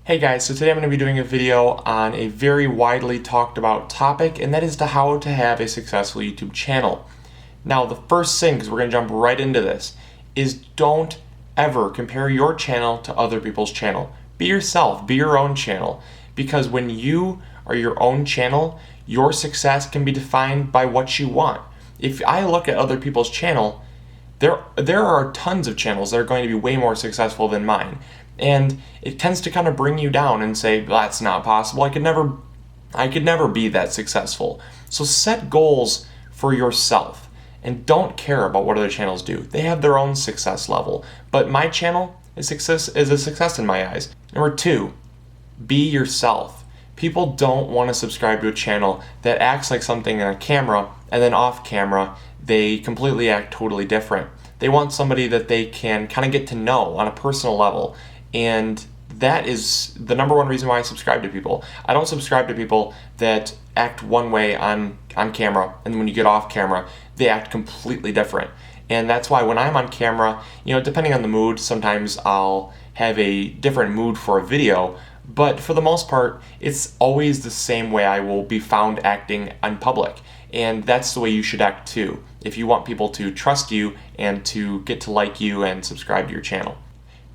Hey guys, so today I'm going to be doing a video on a very widely talked about topic, and that is how to have a successful YouTube channel. Now the first thing, because we're going to jump right into this, is don't ever compare your channel to other people's channel. Be yourself, be your own channel, because when you are your own channel, your success can be defined by what you want. If I look at other people's channel, there are tons of channels that are going to be way more successful than mine. And it tends to kind of bring you down and say, that's not possible. I could never be that successful. So set goals for yourself and don't care about what other channels do. They have their own success level. But my channel is a success in my eyes. Number 2, be yourself. People don't want to subscribe to a channel that acts like something on camera and then off camera they completely act totally different. They want somebody that they can kind of get to know on a personal level. And that is the number one reason why I subscribe to people. I don't subscribe to people that act one way on camera, and when you get off camera, they act completely different. And that's why when I'm on camera, depending on the mood, sometimes I'll have a different mood for a video, but for the most part, it's always the same way I will be found acting in public. And that's the way you should act too, if you want people to trust you and to get to like you and subscribe to your channel.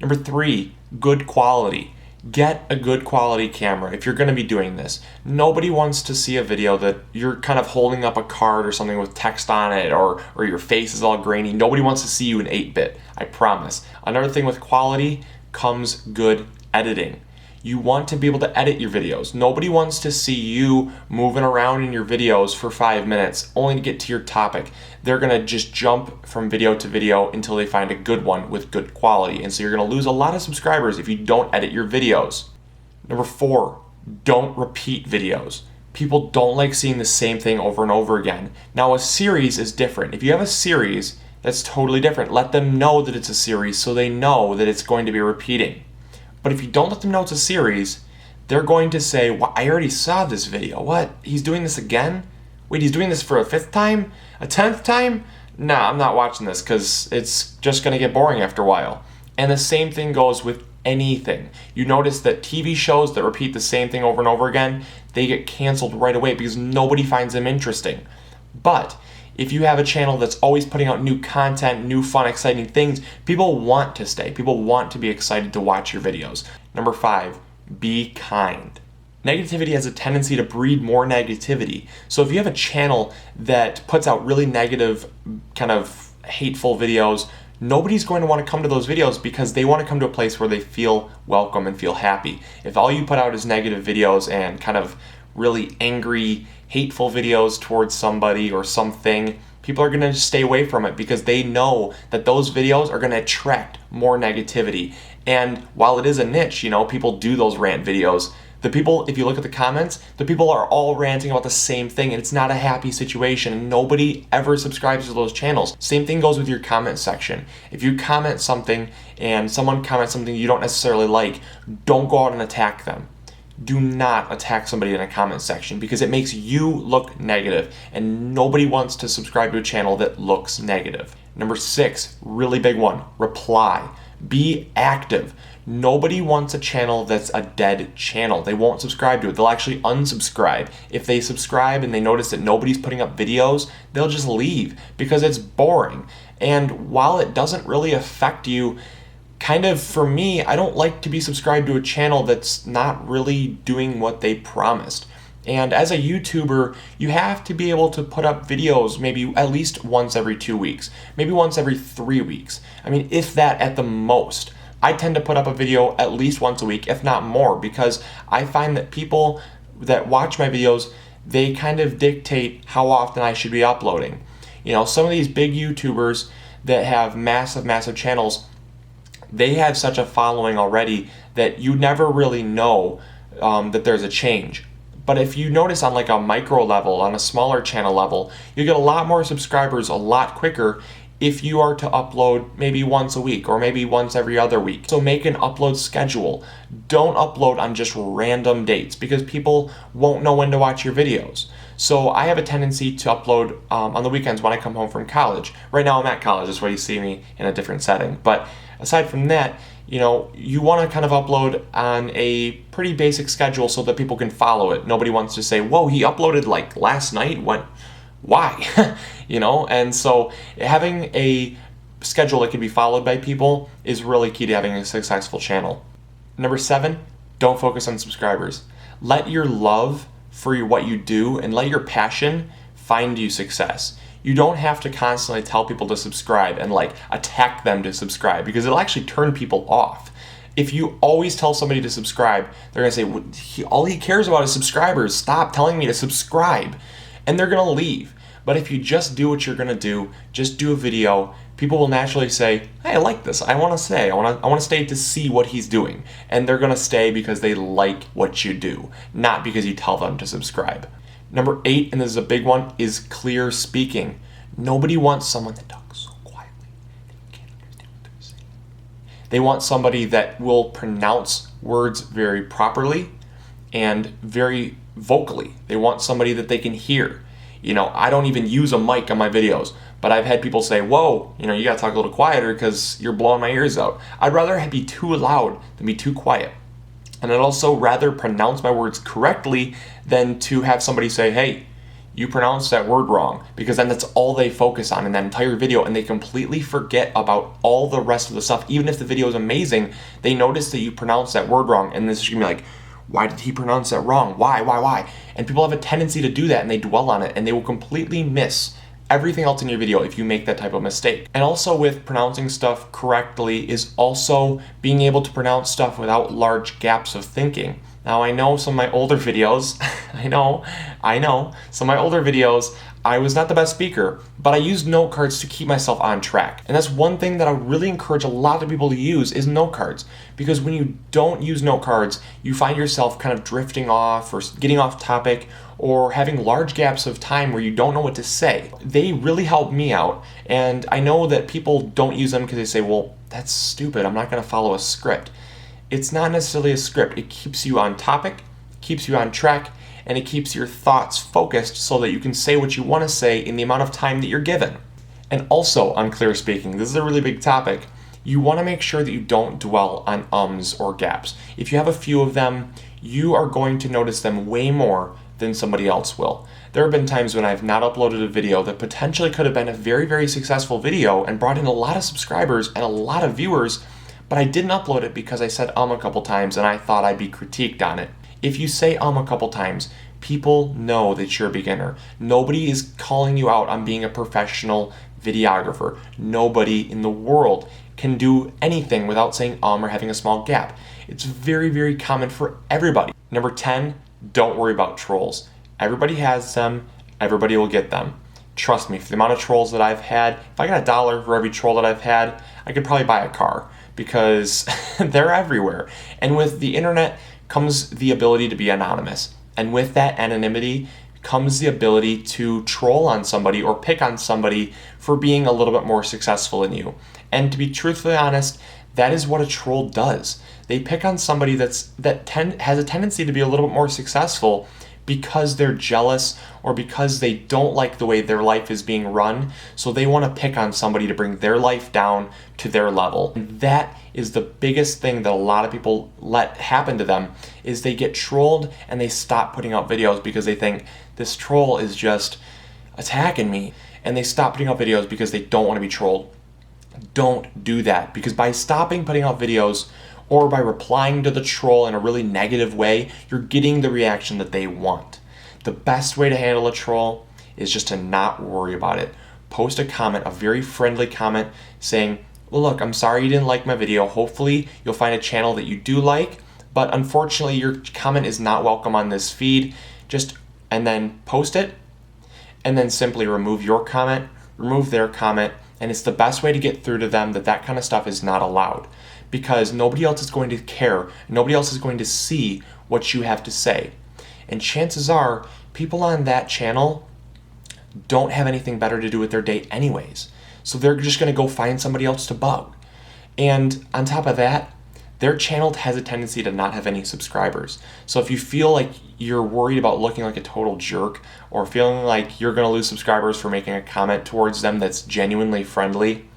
Number 3, good quality. Get a good quality camera if you're going to be doing this. Nobody wants to see a video that you're kind of holding up a card or something with text on it, or your face is all grainy. Nobody wants to see you in 8-bit, I promise. Another thing with quality comes good editing. You want to be able to edit your videos. Nobody wants to see you moving around in your videos for 5 minutes only to get to your topic. They're going to just jump from video to video until they find a good one with good quality. And so you're going to lose a lot of subscribers if you don't edit your videos. Number 4, don't repeat videos. People don't like seeing the same thing over and over again. Now a series is different. If you have a series, that's totally different. Let them know that it's a series so they know that it's going to be repeating. But if you don't let them know it's a series, they're going to say, well, I already saw this video. What? He's doing this again? Wait, he's doing this for a 5th time? A 10th time? Nah, I'm not watching this because it's just going to get boring after a while. And the same thing goes with anything. You notice that TV shows that repeat the same thing over and over again, they get canceled right away because nobody finds them interesting. But if you have a channel that's always putting out new content, new fun, exciting things, people want to stay. People want to be excited to watch your videos. Number 5, be kind. Negativity has a tendency to breed more negativity. So if you have a channel that puts out really negative, kind of hateful videos, nobody's going to want to come to those videos because they want to come to a place where they feel welcome and feel happy. If all you put out is negative videos and kind of really angry, hateful videos towards somebody or something, people are going to stay away from it because they know that those videos are going to attract more negativity. And while it is a niche, people do those rant videos. The people, if you look at the comments, the people are all ranting about the same thing, and it's not a happy situation, and nobody ever subscribes to those channels. Same thing goes with your comment section. If you comment something and someone comments something you don't necessarily like, don't go out and attack them. Do not attack somebody in a comment section because it makes you look negative, and nobody wants to subscribe to a channel that looks negative. Number 6, really big one, reply. Be active. Nobody wants a channel that's a dead channel. They won't subscribe to it. They'll actually unsubscribe. If they subscribe and they notice that nobody's putting up videos, they'll just leave because it's boring. And while it doesn't really affect you, kind of for me, I don't like to be subscribed to a channel that's not really doing what they promised. And as a YouTuber, you have to be able to put up videos maybe at least once every 2 weeks, maybe once every 3 weeks. I mean, if that at the most. I tend to put up a video at least once a week, if not more, because I find that people that watch my videos, they kind of dictate how often I should be uploading. Some of these big YouTubers that have massive channels, they have such a following already that you never really know that there's a change. But if you notice on like a micro level, on a smaller channel level, you get a lot more subscribers a lot quicker if you are to upload maybe once a week or maybe once every other week. So make an upload schedule. Don't upload on just random dates because people won't know when to watch your videos. So I have a tendency to upload on the weekends when I come home from college. Right now I'm at college, that's why you see me in a different setting. But aside from that, you want to kind of upload on a pretty basic schedule so that people can follow it. Nobody wants to say, whoa, he uploaded like last night? Why? And so having a schedule that can be followed by people is really key to having a successful channel. Number 7, don't focus on subscribers. Let your love for what you do and let your passion find you success. You don't have to constantly tell people to subscribe and attack them to subscribe, because it'll actually turn people off. If you always tell somebody to subscribe, they're going to say, all he cares about is subscribers. Stop telling me to subscribe. And they're going to leave. But if you just do what you're going to do, just do a video, people will naturally say, hey, I like this. I want to stay. I want to stay to see what he's doing. And they're going to stay because they like what you do, not because you tell them to subscribe. Number 8, and this is a big one, is clear speaking. Nobody wants someone that talks so quietly that you can't understand what they're saying. They want somebody that will pronounce words very properly and very vocally. They want somebody that they can hear. I don't even use a mic on my videos, but I've had people say, whoa, you gotta talk a little quieter because you're blowing my ears out. I'd rather be too loud than be too quiet. And I'd also rather pronounce my words correctly than to have somebody say, hey, you pronounced that word wrong, because then that's all they focus on in that entire video, and they completely forget about all the rest of the stuff. Even if the video is amazing, they notice that you pronounced that word wrong, and this is gonna be like, why did he pronounce that wrong? Why? And people have a tendency to do that, and they dwell on it, and they will completely miss everything else in your video if you make that type of mistake. And also with pronouncing stuff correctly is also being able to pronounce stuff without large gaps of thinking. Now I know some of my older videos, I know, some of my older videos, I was not the best speaker, but I used note cards to keep myself on track. And that's one thing that I really encourage a lot of people to use is note cards. Because when you don't use note cards, you find yourself kind of drifting off or getting off topic or having large gaps of time where you don't know what to say. They really help me out. And I know that people don't use them because they say, well, that's stupid. I'm not going to follow a script. It's not necessarily a script. It keeps you on topic, keeps you on track, and it keeps your thoughts focused so that you can say what you want to say in the amount of time that you're given. And also on clear speaking, this is a really big topic. You want to make sure that you don't dwell on ums or gaps. If you have a few of them, you are going to notice them way more than somebody else will. There have been times when I've not uploaded a video that potentially could have been a very, very successful video and brought in a lot of subscribers and a lot of viewers, but I didn't upload it because I said a couple times and I thought I'd be critiqued on it. If you say a couple times, people know that you're a beginner. Nobody is calling you out on being a professional videographer. Nobody in the world can do anything without saying or having a small gap. It's very, very common for everybody. Number 10, don't worry about trolls. Everybody has them. Everybody will get them. Trust me, for the amount of trolls that I've had, if I got $1 for every troll that I've had, I could probably buy a car because they're everywhere. And with the internet comes the ability to be anonymous. And with that anonymity comes the ability to troll on somebody or pick on somebody for being a little bit more successful than you. And to be truthfully honest, that is what a troll does. They pick on somebody has a tendency to be a little bit more successful because they're jealous or because they don't like the way their life is being run. So they want to pick on somebody to bring their life down to their level. And that is the biggest thing that a lot of people let happen to them is they get trolled and they stop putting out videos because they think this troll is just attacking me. And they stop putting out videos because they don't want to be trolled. Don't do that, because by stopping putting out videos or by replying to the troll in a really negative way, you're getting the reaction that they want. The best way to handle a troll is just to not worry about it. Post a comment, a very friendly comment saying, well, look, I'm sorry you didn't like my video. Hopefully you'll find a channel that you do like, but unfortunately your comment is not welcome on this feed. And then post it, and then simply remove your comment, remove their comment, and it's the best way to get through to them that kind of stuff is not allowed, because nobody else is going to care. Nobody else is going to see what you have to say. And chances are, people on that channel don't have anything better to do with their day anyways. So they're just going to go find somebody else to bug. And on top of that, their channel has a tendency to not have any subscribers. So if you feel like you're worried about looking like a total jerk or feeling like you're going to lose subscribers for making a comment towards them that's genuinely friendly,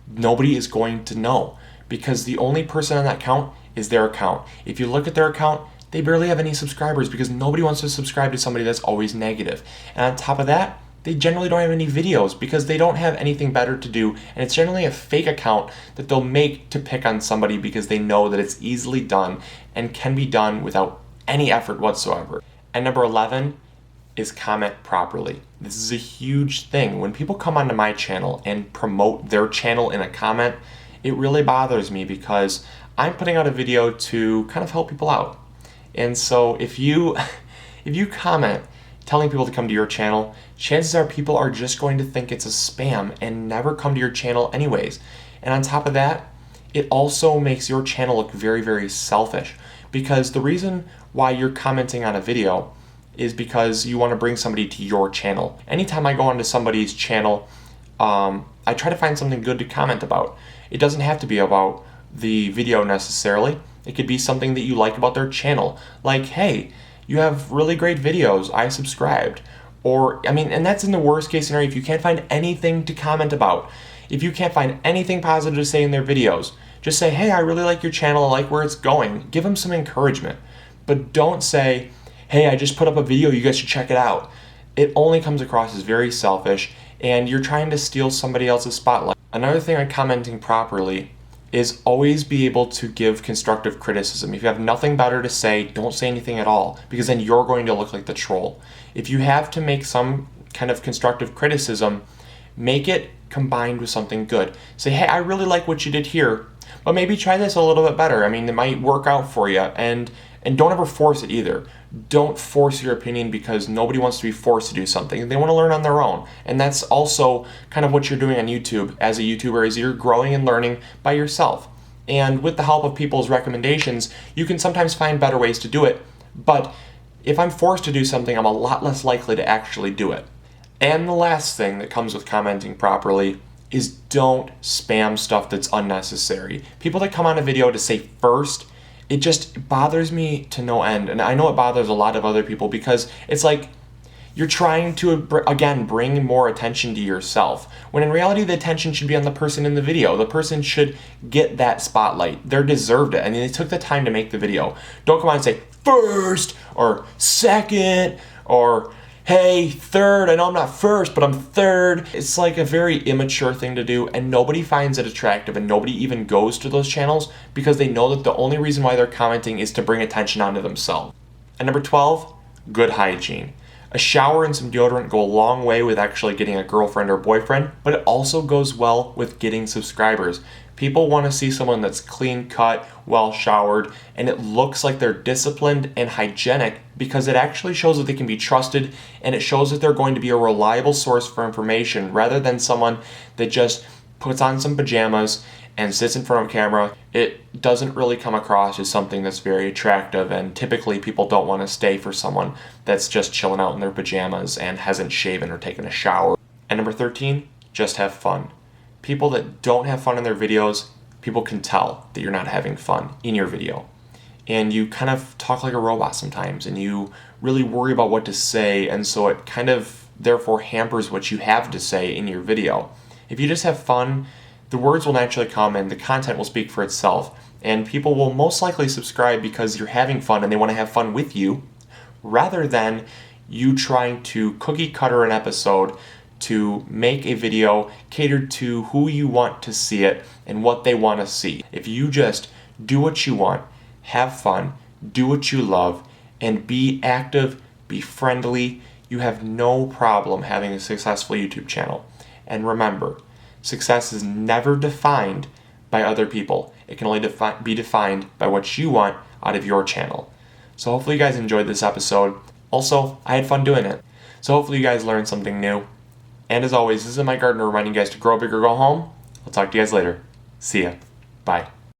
nobody is going to know, because the only person on that account is their account. If you look at their account, they barely have any subscribers because nobody wants to subscribe to somebody that's always negative. And on top of that, they generally don't have any videos because they don't have anything better to do, and it's generally a fake account that they'll make to pick on somebody because they know that it's easily done and can be done without any effort whatsoever. And number 11 is comment properly. This is a huge thing. When people come onto my channel and promote their channel in a comment, it really bothers me because I'm putting out a video to kind of help people out. And so if you comment telling people to come to your channel, chances are people are just going to think it's a spam and never come to your channel anyways. And on top of that, it also makes your channel look very, very selfish, because the reason why you're commenting on a video is because you want to bring somebody to your channel. Anytime I go onto somebody's channel, I try to find something good to comment about. It doesn't have to be about the video necessarily. It could be something that you like about their channel. Like, hey, you have really great videos, I subscribed. Or, and that's in the worst case scenario if you can't find anything to comment about. If you can't find anything positive to say in their videos, just say, hey, I really like your channel, I like where it's going. Give them some encouragement. But don't say, hey, I just put up a video, you guys should check it out. It only comes across as very selfish, and you're trying to steal somebody else's spotlight. Another thing on commenting properly is always be able to give constructive criticism. If you have nothing better to say, don't say anything at all, because then you're going to look like the troll. If you have to make some kind of constructive criticism, make it combined with something good. Say, hey, I really like what you did here, but maybe try this a little bit better. It might work out for you, and don't ever force it either. Don't force your opinion because nobody wants to be forced to do something. They want to learn on their own. And that's also kind of what you're doing on YouTube as a YouTuber, is you're growing and learning by yourself. And with the help of people's recommendations, you can sometimes find better ways to do it. But if I'm forced to do something, I'm a lot less likely to actually do it. And the last thing that comes with commenting properly is don't spam stuff that's unnecessary. People that come on a video to say first, it just bothers me to no end. And I know it bothers a lot of other people because it's like you're trying to, again, bring more attention to yourself. When in reality, the attention should be on the person in the video. The person should get that spotlight. They're deserved it. They took the time to make the video. Don't come on and say first or second or hey, third. I know I'm not first, but I'm third. It's like a very immature thing to do, and nobody finds it attractive, and nobody even goes to those channels because they know that the only reason why they're commenting is to bring attention onto themselves. And number 12, good hygiene. A shower and some deodorant go a long way with actually getting a girlfriend or boyfriend, but it also goes well with getting subscribers. People want to see someone that's clean cut, well showered, and it looks like they're disciplined and hygienic because it actually shows that they can be trusted, and it shows that they're going to be a reliable source for information rather than someone that just puts on some pajamas and sits in front of a camera. It doesn't really come across as something that's very attractive, and typically people don't want to stay for someone that's just chilling out in their pajamas and hasn't shaven or taken a shower. And number 13, just have fun. People that don't have fun in their videos, people can tell that you're not having fun in your video. And you kind of talk like a robot sometimes, and you really worry about what to say, and so it kind of therefore hampers what you have to say in your video. If you just have fun, the words will naturally come and the content will speak for itself, and people will most likely subscribe because you're having fun and they want to have fun with you, rather than you trying to cookie cutter an episode to make a video catered to who you want to see it and what they want to see. If you just do what you want, have fun, do what you love, and be active, be friendly, you have no problem having a successful YouTube channel. And remember, success is never defined by other people. It can only be defined by what you want out of your channel. So hopefully you guys enjoyed this episode. Also, I had fun doing it. So hopefully you guys learned something new. And as always, this is MIgardener reminding you guys to grow big or go home. I'll talk to you guys later. See ya. Bye.